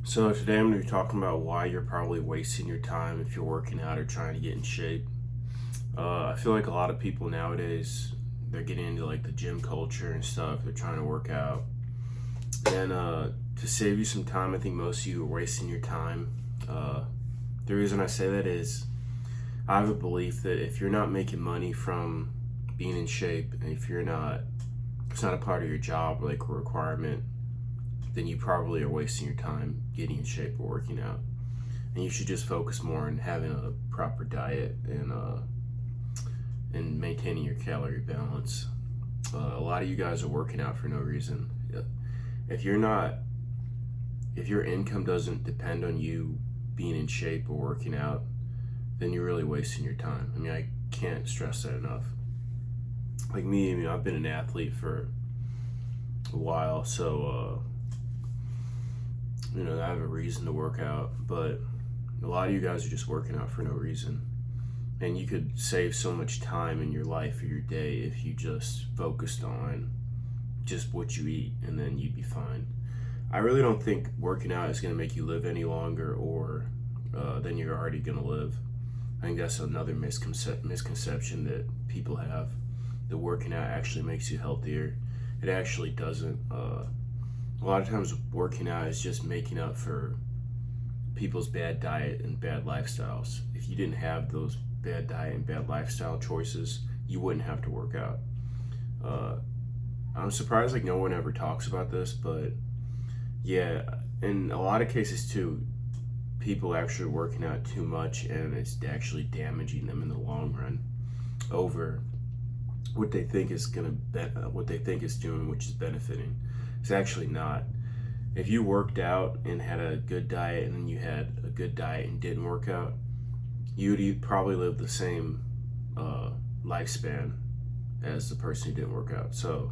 So today I'm going to be talking about why you're probably wasting your time if you're working out or trying to get in shape. I feel like a lot of people nowadays, they're getting into like the gym culture and stuff. They're trying to work out. And to save you some time, I think most of you are wasting your time. The reason I say that is I have a belief that if you're not making money from being in shape, and if it's not a part of your job, like a requirement, then you probably are wasting your time getting in shape or working out. And you should just focus more on having a proper diet and maintaining your calorie balance. A lot of you guys are working out for no reason. If you're not, if your income doesn't depend on you being in shape or working out, then you're really wasting your time. I mean, I can't stress that enough. Like me, I mean, I've been an athlete for a while, so I have a reason to work out, but a lot of you guys are just working out for no reason. And you could save so much time in your life or your day if you just focused on just what you eat, and then you'd be fine. I really don't think working out is going to make you live any longer or than you're already going to live. I think that's another misconception that people have. That working out actually makes you healthier. It actually doesn't. A lot of times working out is just making up for people's bad diet and bad lifestyles. If you didn't have those bad diet and bad lifestyle choices, you wouldn't have to work out. I'm surprised like no one ever talks about this, but yeah, in a lot of cases too, people actually working out too much and it's actually damaging them in the long run over what they think is what they think is doing, which is benefiting. It's actually not. If you worked out and had a good diet and then you had a good diet and didn't work out, you'd probably live the same lifespan as the person who didn't work out. So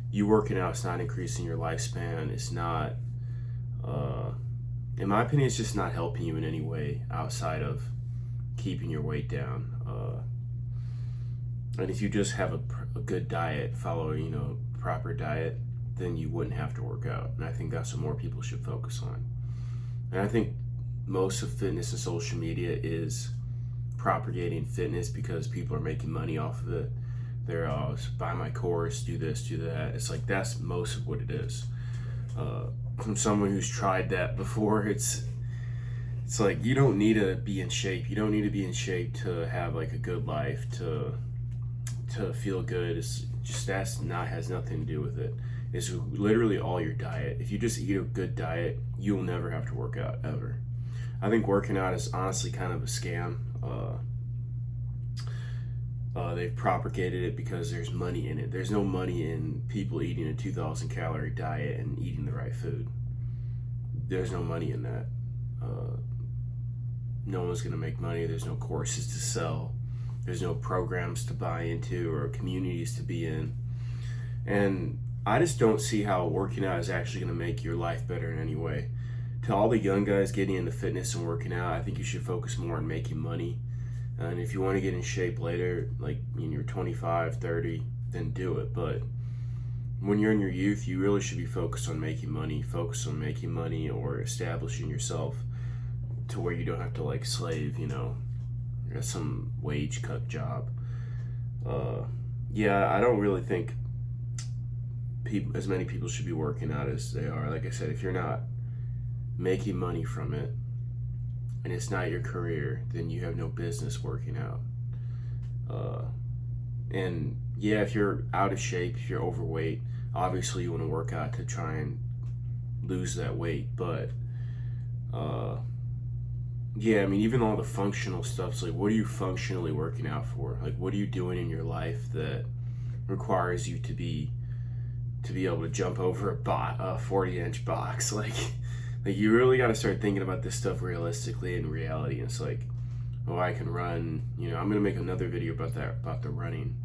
you working out is not increasing your lifespan. It's not, in my opinion, it's just not helping you in any way outside of keeping your weight down. And if you just have a good diet, follow proper diet, then you wouldn't have to work out. And I think that's what more people should focus on. And I think most of fitness and social media is propagating fitness because people are making money off of it. They're buy my course, do this, do that. It's like that's most of what it is. From someone who's tried that before, it's like you don't need to be in shape. You don't need to be in shape to have like a good life, to feel good. It's just has nothing to do with it. It's literally all your diet. If you just eat a good diet, you'll never have to work out ever. I think working out is honestly kind of a scam. They've propagated it because there's money in it. There's no money in people eating a 2,000 calorie diet and eating the right food. There's no money in that. No one's gonna make money. There's no courses to sell. There's no programs to buy into or communities to be in. And I just don't see how working out is actually going to make your life better in any way. To all the young guys getting into fitness and working out, I think you should focus more on making money. And if you want to get in shape later, like when you're 25, 30, then do it. But when you're in your youth, you really should be focused on making money. Focus on making money or establishing yourself to where you don't have to like slave, at some wage cut job. Yeah, I don't really think as many people should be working out as they are. Like I said, if you're not making money from it and it's not your career, then you have no business working out. And yeah, if you're out of shape, if you're overweight, obviously you want to work out to try and lose that weight. But yeah, I mean, even all the functional stuff's like, what are you functionally working out for? Like, what are you doing in your life that requires you to be able to jump over a 40-inch box? Like you really got to start thinking about this stuff realistically in reality. And it's like, oh, I can run. I'm gonna make another video about that, about the running.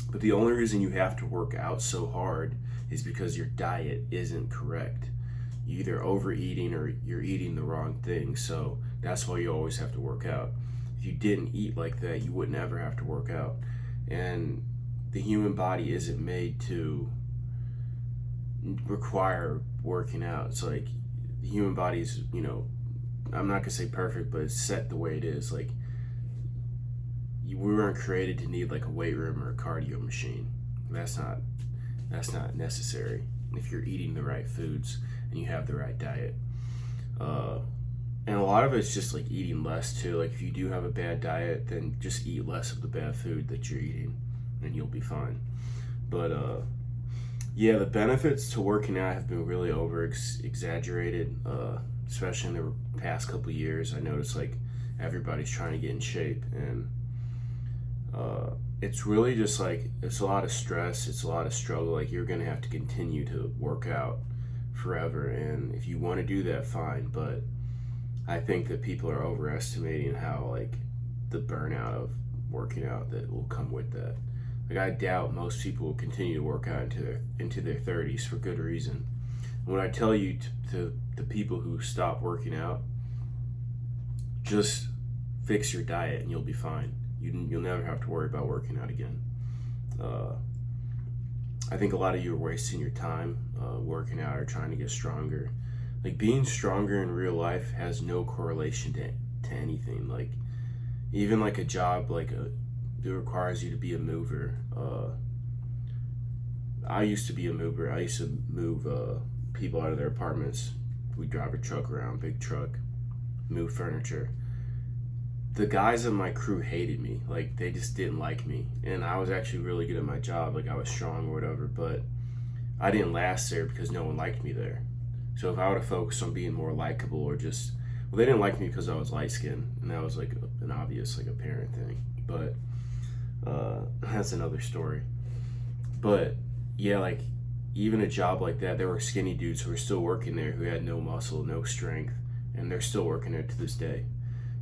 But the only reason you have to work out so hard is because your diet isn't correct. You're either overeating or you're eating the wrong thing. So that's why you always have to work out. If you didn't eat like that, you wouldn't ever have to work out. And the human body isn't made to require working out. It's like the human body's, you know, I'm not gonna say perfect, but it's set the way it is. Like, we weren't created to need like a weight room or a cardio machine. That's not necessary if you're eating the right foods and you have the right diet. And a lot of it's just like eating less too. Like, if you do have a bad diet, then just eat less of the bad food that you're eating, and you'll be fine. But yeah, the benefits to working out have been really over exaggerated, especially in the past couple of years. I noticed like everybody's trying to get in shape, and it's really just like, it's a lot of stress, it's a lot of struggle. Like, you're gonna have to continue to work out forever, and if you want to do that, fine. But I think that people are overestimating how like the burnout of working out that will come with that. Like, I doubt most people will continue to work out into their 30s for good reason. When I tell you to the people who stop working out, just fix your diet and you'll be fine. You'll never have to worry about working out again. I think a lot of you are wasting your time working out or trying to get stronger. Like, being stronger in real life has no correlation to anything. Like, even like a job, like it requires you to be a mover. I used to be a mover. I used to move people out of their apartments. We drive a truck around, big truck, move furniture. The guys in my crew hated me. Like, they just didn't like me. And I was actually really good at my job. Like, I was strong or whatever, but I didn't last there because no one liked me there. So if I would have focused on being more likable, or just, well, they didn't like me because I was light skinned, and that was like an obvious, like, apparent thing. But that's another story. But yeah, like, even a job like that, there were skinny dudes who were still working there who had no muscle, no strength, and they're still working there to this day.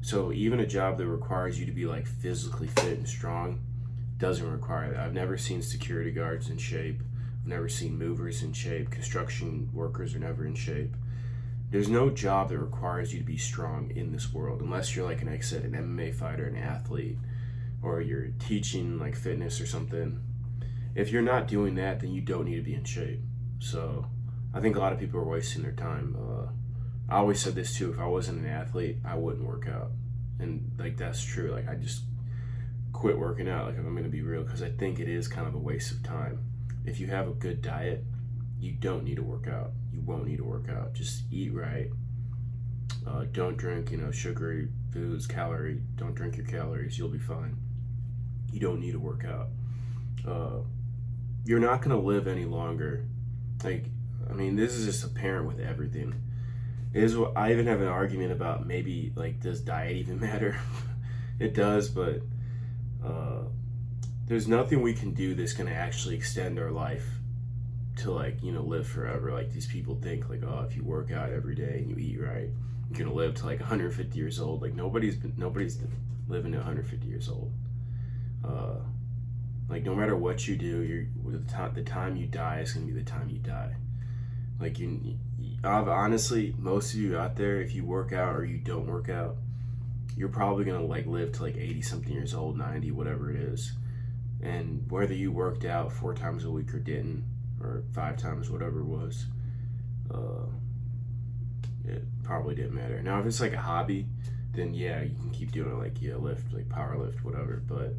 So even a job that requires you to be like physically fit and strong doesn't require that. I've never seen security guards in shape. I've never seen movers in shape. Construction workers are never in shape. There's no job that requires you to be strong in this world, unless you're like, like I said, an MMA fighter, an athlete, or you're teaching like fitness or something. If you're not doing that, then you don't need to be in shape. So I think a lot of people are wasting their time. I always said this too: if I wasn't an athlete, I wouldn't work out. And like, that's true. Like, I just quit working out, like, if I'm gonna be real, because I think it is kind of a waste of time. If you have a good diet, you don't need to work out. You won't need to work out. Just eat right. Don't drink, sugary foods, don't drink your calories. You'll be fine. You don't need to work out. You're not gonna live any longer. Like, I mean, this is just apparent with everything. I even have an argument about, maybe, like, does diet even matter? It does, but there's nothing we can do that's going to actually extend our life to, like, live forever. Like, these people think, like, oh, if you work out every day and you eat right, you're going to live to like 150 years old. Like, nobody's living to 150 years old. Like, no matter what you do, the time you die is going to be the time you die. Like, honestly, most of you out there, if you work out or you don't work out, you're probably gonna like live to like 80 something years old, 90, whatever it is. And whether you worked out 4 times a week or didn't, or 5 times, whatever it was, it probably didn't matter. Now, if it's like a hobby, then yeah, you can keep doing it, like, yeah, lift, like power lift, whatever. But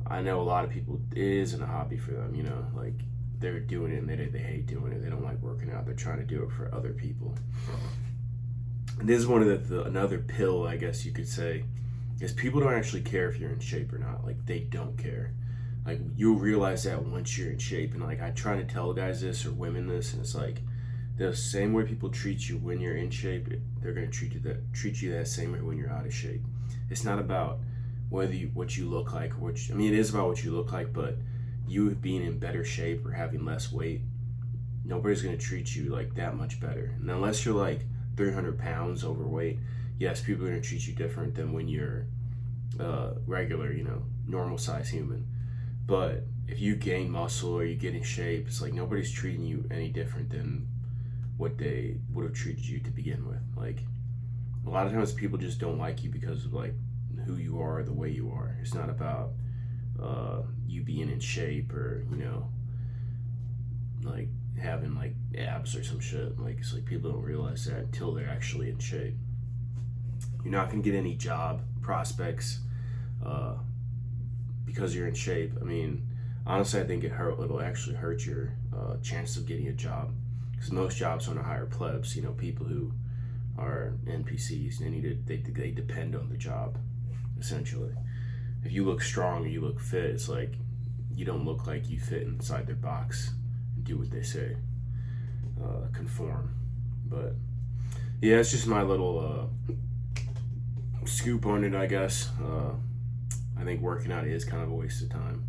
I know a lot of people, it isn't a hobby for them, like, they're doing it and they hate doing it. They don't like working out. They're trying to do it for other people. And this is one of another pill, I guess you could say, is people don't actually care if you're in shape or not. Like, they don't care. Like, you'll realize that once you're in shape. And like, I try to tell guys this, or women this, and it's like, the same way people treat you when you're in shape, they're gonna treat you that same way when you're out of shape. It's not about what you look like, it is about what you look like, but you being in better shape or having less weight, nobody's going to treat you like that much better. And unless you're like 300 pounds overweight, yes, people are going to treat you different than when you're regular, normal size human. But if you gain muscle or you get in shape, it's like nobody's treating you any different than what they would have treated you to begin with. Like, a lot of times people just don't like you because of like who you are, the way you are. It's not about you being in shape, or like, having like abs or some shit. Like, it's like people don't realize that until they're actually in shape. You're not gonna get any job prospects because you're in shape. I mean, honestly, I think it'll actually hurt your chance of getting a job, because most jobs want to hire plebs. You know, people who are NPCs. They depend on the job, essentially. If you look strong or you look fit, it's like you don't look like you fit inside their box and do what they say, conform. But yeah, it's just my little scoop on it, I guess. I think working out is kind of a waste of time.